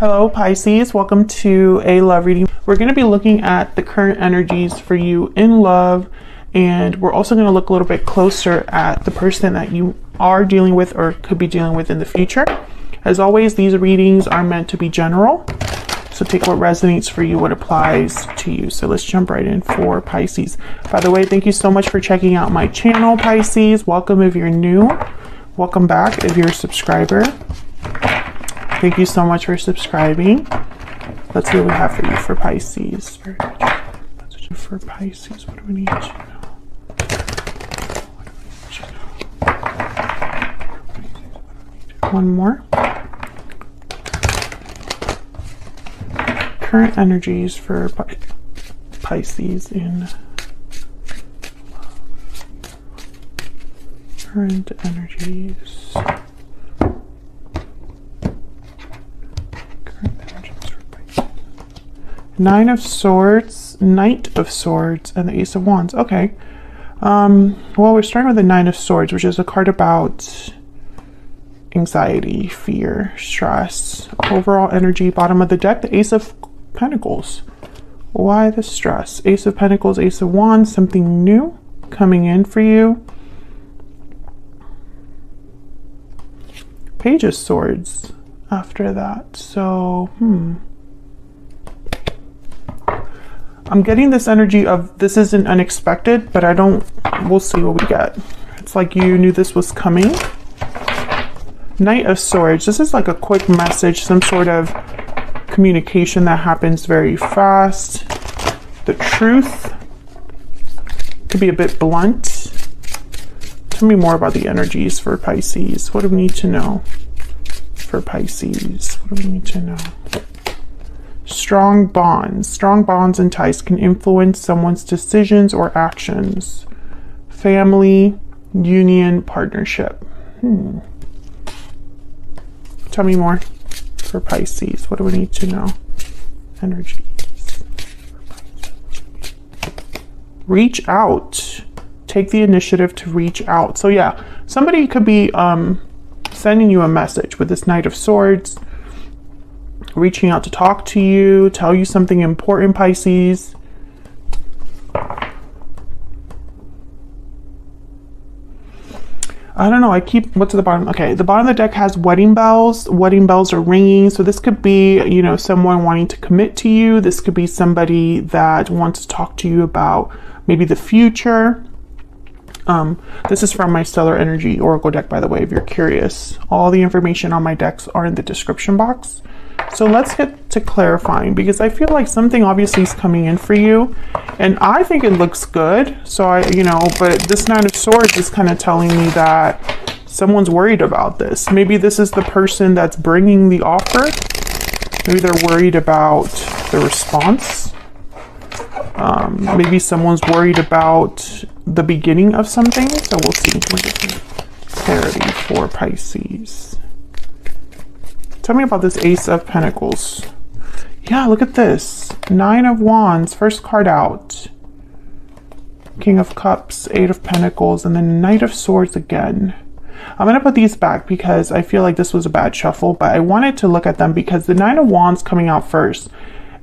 Hello Pisces, welcome to a love reading. We're going to be looking at the current energies for you in love, and we're also going to look a little bit closer at the person that you are dealing with or could be dealing with in the future. As always, these readings are meant to be general, so take what resonates for you, what applies to you. So let's jump right in for Pisces. By the way, thank you so much for checking out my channel, Pisces. Welcome if you're new. Welcome back if you're a subscriber. Thank you so much for subscribing. Let's see what we have for you for Pisces. For Pisces, what do we need to know? One more. Current energies for Pisces in current energies. Nine of Swords, Knight of Swords, and the Ace of Wands. Okay. Well, we're starting with the Nine of Swords, which is a card about anxiety, fear, stress. Overall energy, bottom of the deck, the Ace of Pentacles. Why the stress? Ace of Pentacles, Ace of Wands, something new coming in for you. Page of Swords after that. So, I'm getting this energy of this isn't unexpected, but we'll see what we get. It's like you knew this was coming. Knight of Swords. This is like a quick message, some sort of communication that happens very fast. The truth could be a bit blunt. Tell me more about the energies for Pisces. What do we need to know for Pisces? What do we need to know? Strong bonds and ties can influence someone's decisions or actions. Family, union, partnership. Tell me more for Pisces. What do we need to know? Energies. Reach out. Take the initiative to reach out. So yeah, somebody could be sending you a message with this Knight of Swords, reaching out to talk to you, tell you something important, Pisces. I don't know, what's at the bottom? Okay, the bottom of the deck has wedding bells. Wedding bells are ringing. So this could be, someone wanting to commit to you. This could be somebody that wants to talk to you about maybe the future. This is from my Stellar Energy Oracle deck, by the way, if you're curious. All the information on my decks are in the description box. So let's get to clarifying, because I feel like something obviously is coming in for you, and I think it looks good. So but this Nine of Swords is kind of telling me that someone's worried about this. Maybe this is the person that's bringing the offer. Maybe they're worried about the response. Maybe someone's worried about the beginning of something. So we'll see. Clarity for Pisces. Tell me about this Ace of Pentacles. Yeah, look at this. Nine of Wands, first card out. King of Cups, Eight of Pentacles, and then Knight of Swords again. I'm going to put these back because I feel like this was a bad shuffle, but I wanted to look at them because the Nine of Wands coming out first.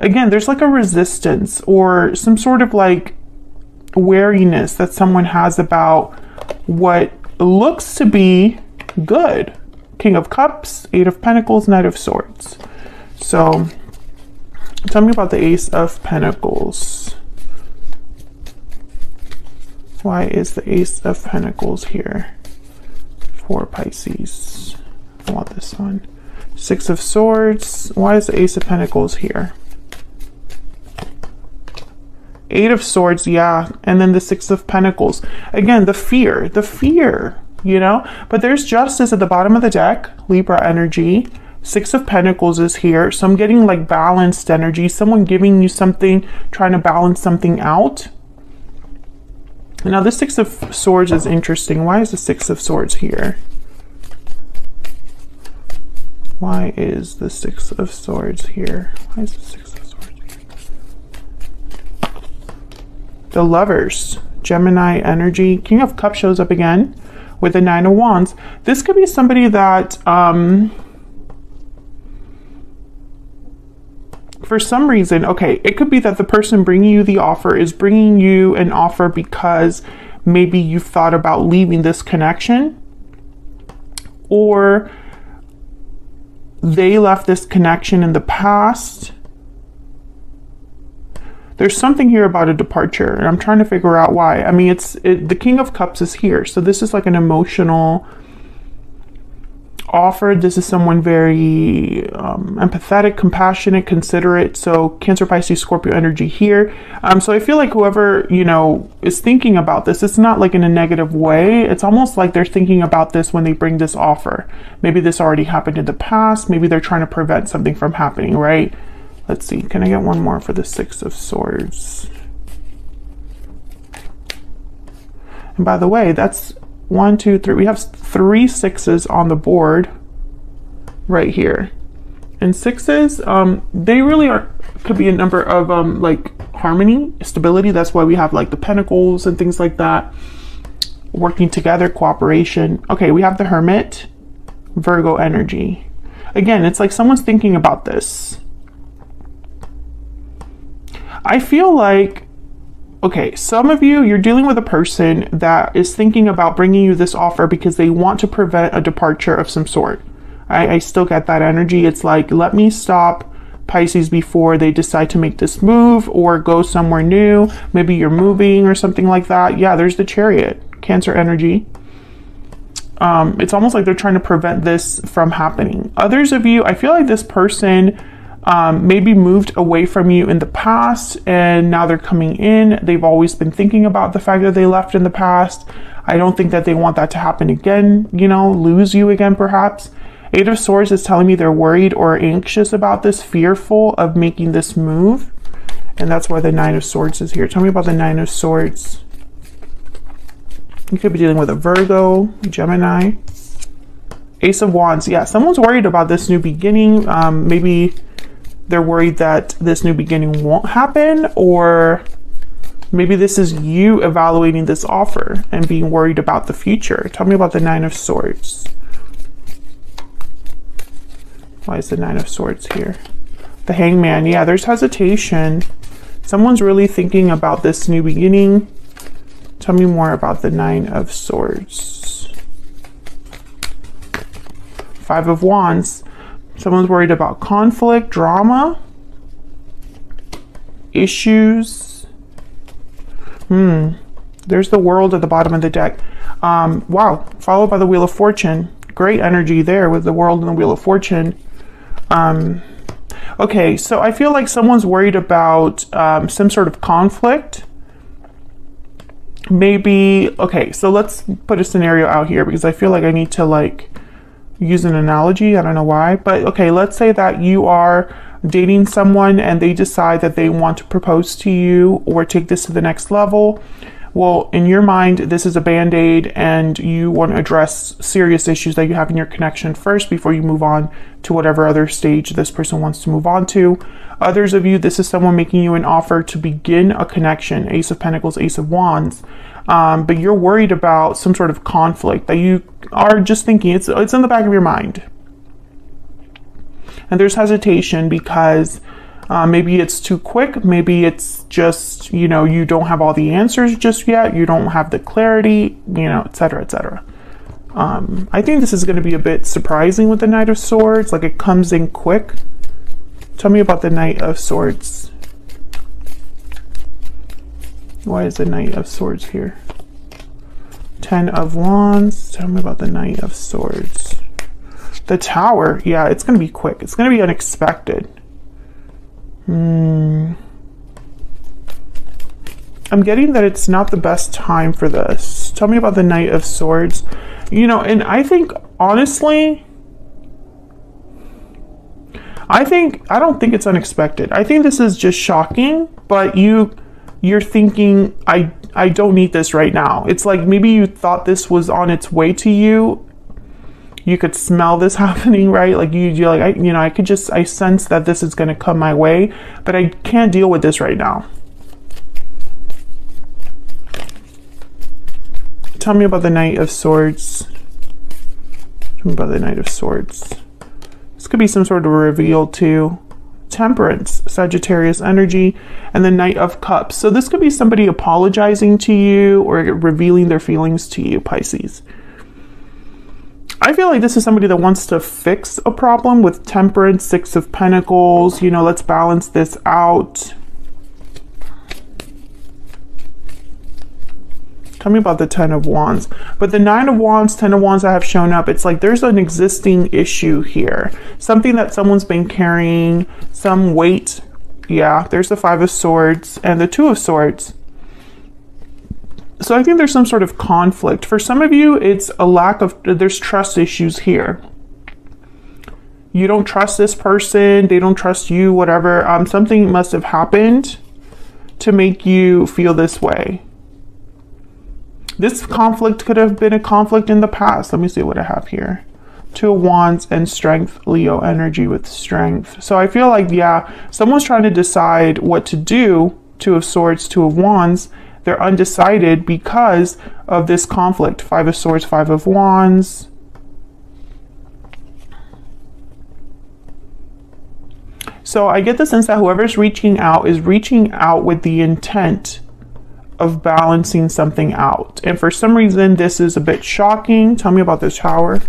Again, there's like a resistance or some sort of like wariness that someone has about what looks to be good. King of Cups, Eight of Pentacles, Knight of Swords. So tell me about the Ace of Pentacles. Why is the Ace of Pentacles here for Pisces? I want this one. Six of Swords. Why is the Ace of Pentacles here? Eight of Swords, yeah. And then the Six of Pentacles. Again, the fear. But there's justice at the bottom of the deck, Libra energy. Six of Pentacles is here. So I'm getting like balanced energy, someone giving you something, trying to balance something out. Now the Six of Swords is interesting. Why is the Six of Swords here? Why is the Six of Swords here? Why is the Six of Swords here? The Lovers, Gemini energy. King of Cups shows up again with the Nine of Wands. This could be somebody that for some reason, okay, it could be that the person bringing you the offer is bringing you an offer because maybe you've thought about leaving this connection, or they left this connection in the past. There's something here about a departure, and I'm trying to figure out why. I mean, the King of Cups is here, so this is like an emotional offer. This is someone very empathetic, compassionate, considerate. So Cancer, Pisces, Scorpio energy here. So I feel like whoever, you know, is thinking about this, it's not like in a negative way. It's almost like they're thinking about this when they bring this offer. Maybe this already happened in the past. Maybe they're trying to prevent something from happening, right? Let's see. Can I get one more for the Six of Swords? And by the way, that's 1, 2, 3. We have 3 sixes on the board right here. And sixes, they really could be a number of like harmony, stability. That's why we have like the Pentacles and things like that. Working together, cooperation. Okay, we have the Hermit, Virgo energy. Again, it's like someone's thinking about this. I feel like, okay, some of you, you're dealing with a person that is thinking about bringing you this offer because they want to prevent a departure of some sort. I still get that energy. It's like, let me stop Pisces before they decide to make this move or go somewhere new. Maybe you're moving or something like that. Yeah, there's the Chariot, Cancer energy. It's almost like they're trying to prevent this from happening. Others of you, I feel like this person maybe moved away from you in the past and now they're coming in. They've always been thinking about the fact that they left in the past. I don't think that they want that to happen again, you know, lose you again perhaps. 8 of Swords is telling me they're worried or anxious about this, fearful of making this move. And that's why the 9 of Swords is here. Tell me about the 9 of Swords. You could be dealing with a Virgo, Gemini. Ace of Wands. Yeah, someone's worried about this new beginning. Maybe they're worried that this new beginning won't happen, or maybe this is you evaluating this offer and being worried about the future. Tell me about the 9 of Swords. Why is the 9 of Swords here? The Hangman. Yeah, there's hesitation. Someone's really thinking about this new beginning. Tell me more about the 9 of Swords. 5 of Wands. Someone's worried about conflict, drama, issues. There's the World at the bottom of the deck. Wow, followed by the Wheel of Fortune. Great energy there with the World and the Wheel of Fortune. Okay, so I feel like someone's worried about some sort of conflict. Maybe, okay, so let's put a scenario out here because I feel like I need to like use an analogy. I don't know why, but okay, let's say that you are dating someone and they decide that they want to propose to you or take this to the next level. Well, in your mind, this is a band-aid and you want to address serious issues that you have in your connection first before you move on to whatever other stage this person wants to move on to. Others of you, this is someone making you an offer to begin a connection, Ace of Pentacles, Ace of Wands. But you're worried about some sort of conflict that you are just thinking, it's in the back of your mind. And there's hesitation because maybe it's too quick. Maybe it's just, you know, you don't have all the answers just yet. You don't have the clarity, you know, etc., etc. I think this is going to be a bit surprising with the Knight of Swords. Like it comes in quick. Tell me about the Knight of Swords. Why is the Knight of Swords here? 10 of Wands. Tell me about the Knight of Swords. The Tower. Yeah, it's going to be quick. It's going to be unexpected. I'm getting that it's not the best time for this. Tell me about the Knight of Swords. You know, and I think, honestly, I don't think it's unexpected. I think this is just shocking, but you're thinking, I don't need this right now. It's like maybe you thought this was on its way to you. You could smell this happening, right? Like you're like, I sense that this is going to come my way, but I can't deal with this right now. Tell me about the Knight of Swords. Tell me about the Knight of Swords. This could be some sort of reveal too. Temperance, Sagittarius energy, and the Knight of Cups. So this could be somebody apologizing to you or revealing their feelings to you, Pisces. I feel like this is somebody that wants to fix a problem with Temperance, Six of Pentacles. You know, let's balance this out. Tell me about the Ten of Wands. But the Nine of Wands, Ten of Wands that have shown up, it's like there's an existing issue here. Something that someone's been carrying, some weight. Yeah, there's the Five of Swords and the Two of Swords. So I think there's some sort of conflict. For some of you, it's a lack of, there's trust issues here. You don't trust this person, they don't trust you, whatever. Something must have happened to make you feel this way. This conflict could have been a conflict in the past. Let me see what I have here. Two of Wands and Strength, Leo energy with Strength. So I feel like, yeah, someone's trying to decide what to do. Two of Swords, Two of Wands. They're undecided because of this conflict. Five of Swords, Five of Wands. So I get the sense that whoever's reaching out is reaching out with the intent of balancing something out. And for some reason, this is a bit shocking. Tell me about this Tower.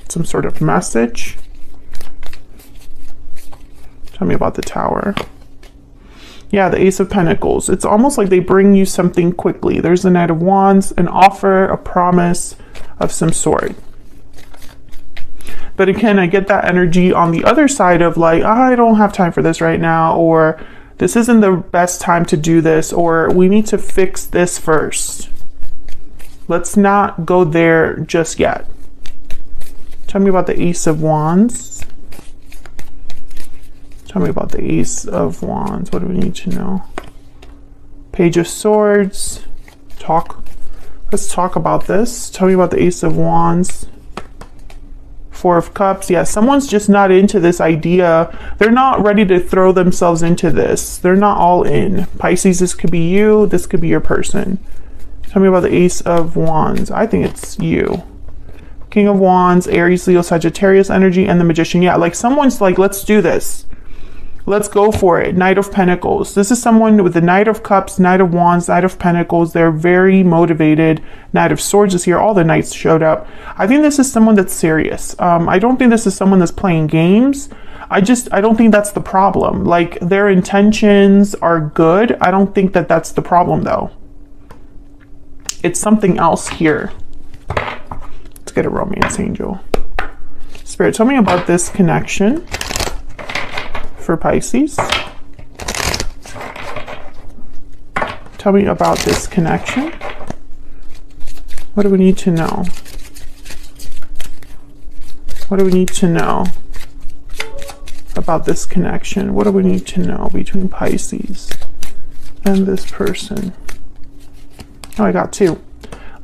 Some sort of message. Tell me about the Tower. Yeah, the Ace of Pentacles. It's almost like they bring you something quickly. There's the Knight of Wands, an offer, a promise of some sort. But again, I get that energy on the other side of like, I don't have time for this right now, or this isn't the best time to do this, or we need to fix this first. Let's not go there just yet. Tell me about the Ace of Wands. Tell me about the Ace of Wands. What do we need to know? Page of Swords. Let's talk about this. Tell me about the Ace of Wands. Four of Cups. Yeah, someone's just not into this idea. They're not ready to throw themselves into this. They're not all in. Pisces, this could be you. This could be your person. Tell me about the Ace of Wands. I think it's you. King of Wands, Aries, Leo, Sagittarius energy, and the Magician. Yeah, like someone's like, let's do this. Let's go for it. Knight of Pentacles. This is someone with the Knight of Cups, Knight of Wands, Knight of Pentacles. They're very motivated. Knight of Swords is here. All the Knights showed up. I think this is someone that's serious. I don't think this is someone that's playing games. I don't think that's the problem. Like, their intentions are good. I don't think that that's the problem, though. It's something else here. Let's get a romance angel. Spirit, tell me about this connection for Pisces. Tell me about this connection. What do we need to know? What do we need to know about this connection? What do we need to know between Pisces and this person? Oh, I got two.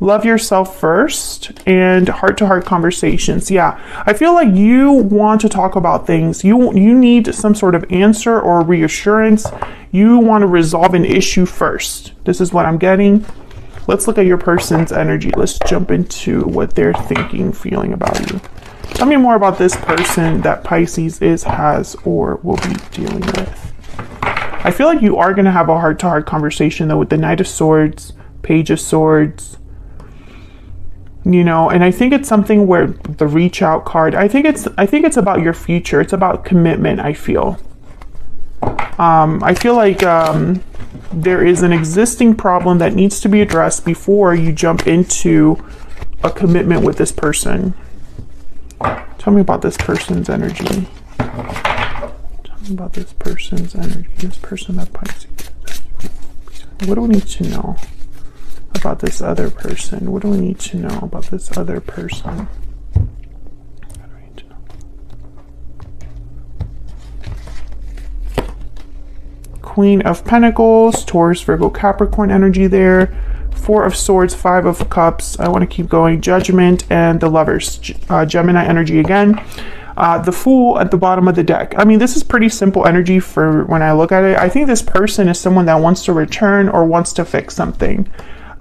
Love yourself first and heart-to-heart conversations. Yeah, I feel like you want to talk about things. You need some sort of answer or reassurance. You want to resolve an issue first. This is what I'm getting. Let's look at your person's energy. Let's jump into what they're thinking, feeling about you. Tell me more about this person that Pisces has, or will be dealing with. I feel like you are going to have a heart-to-heart conversation, though, with the Knight of Swords, Page of Swords. You know, and I think it's something where the reach out card, I think it's about your future. It's about commitment, I feel. I feel like there is an existing problem that needs to be addressed before you jump into a commitment with this person. Tell me about this person's energy. Tell me about this person's energy. This person that Pisces. What do we need to know about this other person? What do we need to know about this other person? What do we need to know? Queen of Pentacles, Taurus, Virgo, Capricorn energy there. Four of Swords, Five of Cups. I want to keep going. Judgment and the Lovers. Gemini energy again. The Fool at the bottom of the deck. I mean, this is pretty simple energy for when I look at it. I think this person is someone that wants to return or wants to fix something.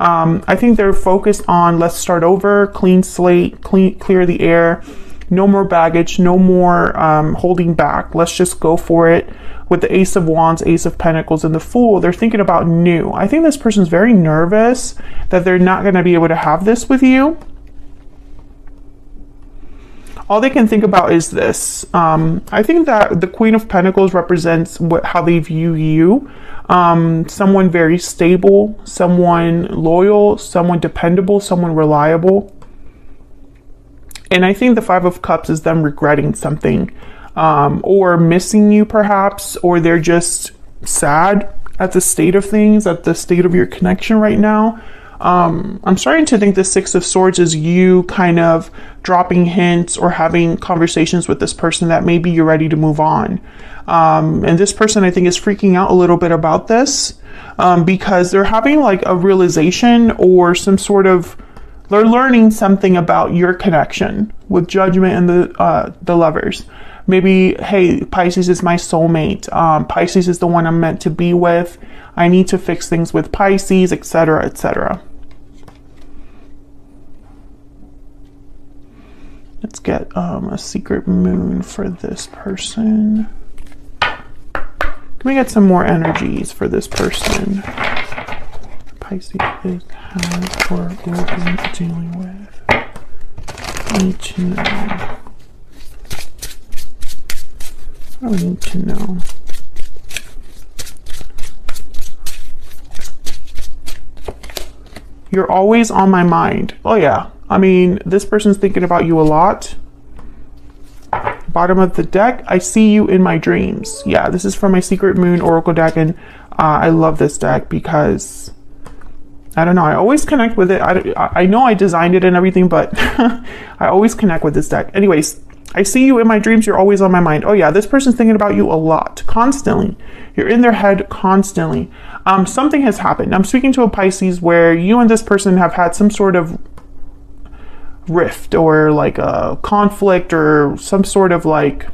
I think they're focused on let's start over, clean slate, clear the air. No more baggage, no more holding back. Let's just go for it. With the Ace of Wands, Ace of Pentacles, and the Fool, they're thinking about new. I think this person's very nervous that they're not going to be able to have this with you. All they can think about is this. I think that the Queen of Pentacles represents how they view you. Someone very stable, someone loyal, someone dependable, someone reliable. And I think the Five of Cups is them regretting something. Or missing you perhaps, or they're just sad at the state of things, at the state of your connection right now. I'm starting to think the Six of Swords is you kind of dropping hints or having conversations with this person that maybe you're ready to move on. And this person, I think, is freaking out a little bit about this because they're having like a realization or some sort of, they're learning something about your connection with Judgment and the Lovers. Maybe, hey, Pisces is my soulmate. Pisces is the one I'm meant to be with. I need to fix things with Pisces, etc., etc. Let's get a secret moon for this person. Can we get some more energies for this person? Pisces has or will be dealing with. I need to know. I need to know. You're always on my mind. Oh yeah. I mean, this person's thinking about you a lot. Bottom of the deck, I see you in my dreams. Yeah, this is from my Secret Moon Oracle deck, and I love this deck because, I don't know, I always connect with it. I know I designed it and everything, but I always connect with this deck. Anyways, I see you in my dreams. You're always on my mind. Oh yeah, this person's thinking about you a lot, constantly. You're in their head constantly. Something has happened. I'm speaking to a Pisces where you and this person have had some sort of rift or like a conflict or some sort of like,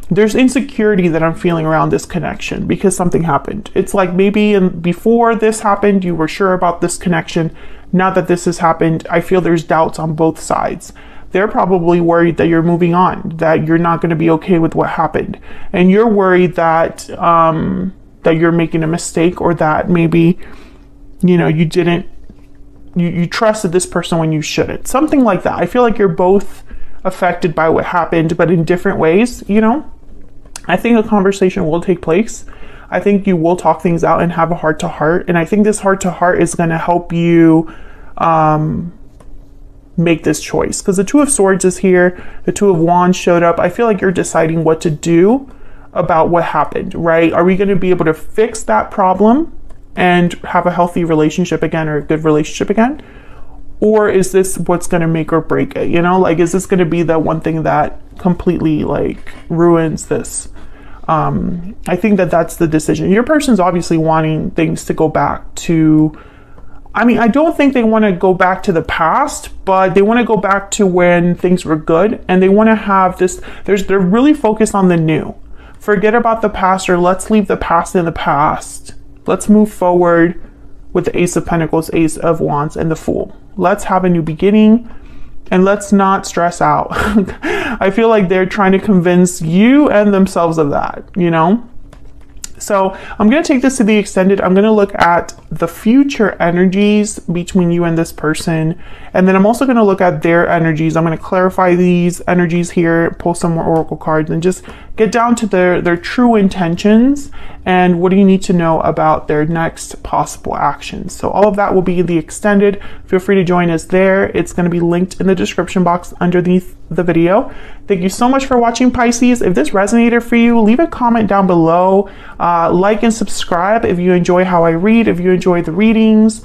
there's insecurity that I'm feeling around this connection because something happened. It's like maybe before this happened, you were sure about this connection. Now that this has happened, I feel there's doubts on both sides. They're probably worried that you're moving on, that you're not going to be okay with what happened. And you're worried that, that you're making a mistake, or that maybe, you know, you trusted this person when you shouldn't. Something like that. I feel like you're both affected by what happened, but in different ways, you know? I think a conversation will take place. I think you will talk things out and have a heart-to-heart. And I think this heart-to-heart is going to help you, make this choice, because the Two of Swords is here, the Two of Wands showed up. I feel like you're deciding what to do about what happened, right? Are we going to be able to fix that problem and have a healthy relationship again, or a good relationship again? Or is this what's going to make or break it? You know, like, is this going to be the one thing that completely like ruins this? I think that that's the decision. Your person's obviously wanting things to go back to, I mean, I don't think they want to go back to the past, but they want to go back to when things were good, and they want to have this, they're really focused on the new. Forget about the past, or let's leave the past in the past. Let's move forward with the Ace of Pentacles, Ace of Wands, and the Fool. Let's have a new beginning, and let's not stress out. I feel like they're trying to convince you and themselves of that, you know? So I'm going to take this to the extended. I'm going to look at the future energies between you and this person. And then I'm also going to look at their energies. I'm going to clarify these energies here, pull some more oracle cards, and just get down to their true intentions and what do you need to know about their next possible actions. So all of that will be in the extended. Feel free to join us there. It's going to be linked in the description box underneath the video. Thank you so much for watching, Pisces. If this resonated for you, leave a comment down below. Like and subscribe if you enjoy how I read, if you enjoy the readings.